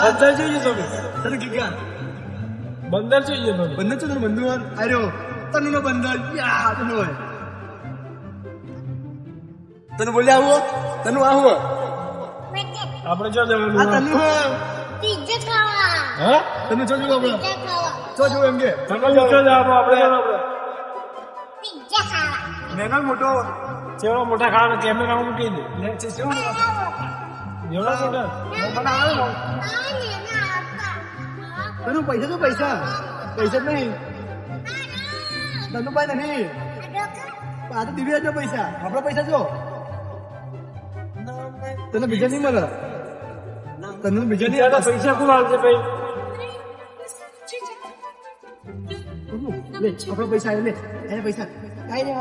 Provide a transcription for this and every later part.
બંદર જોઈએ તમે તને ક્યાં બંદર જોઈએ તમે બંદર છે તને બંદર આર્યો તને નો બંદર યા તને હોય તને બોલી આવું તને આવું આપણે જો જવાનું આ તને પિઝા ખાવા હે તને જો જો આપણે પિઝા ખાવા જો એમ કે તમે જો જાવ આપણે પિઝા ખાવા મેગલ મોટો ચેવડો મોટા ખાવાનો કેમેરા મૂકી દે ને છે શું એવડા મોટા તને પૈસા તો પૈસા પૈસા નહીં તને પાસે નહીં આ તો દિવ્યા જો પૈસા આપણા પૈસા જો તને બીજા નહીં મળે તને બીજા નહીં આવતા પૈસા કોણ આવશે ભાઈ લે આપણા પૈસા લે એને પૈસા કાઈ નહીં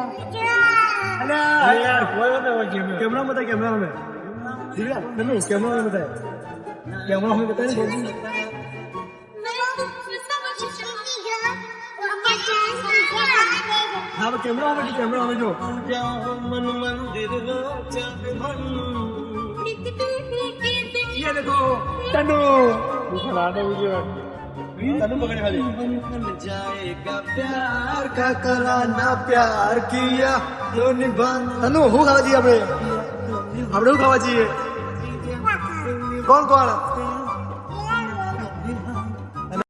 અરે યાર કોઈ મત હોય કેમેરા મત કેમેરા में दिव्या नन्नू कैमरा में बताए कैमरा में बताए हाँ कैमरा में जो ये देखो तन्नू बनाने वीडियो तन्नू पकड़े खाली जाएगा प्यार का कराना प्यार किया तो निभान तन्नू हो खावा चाहिए આપણે શું ખાવા છીએ કોણ કોણ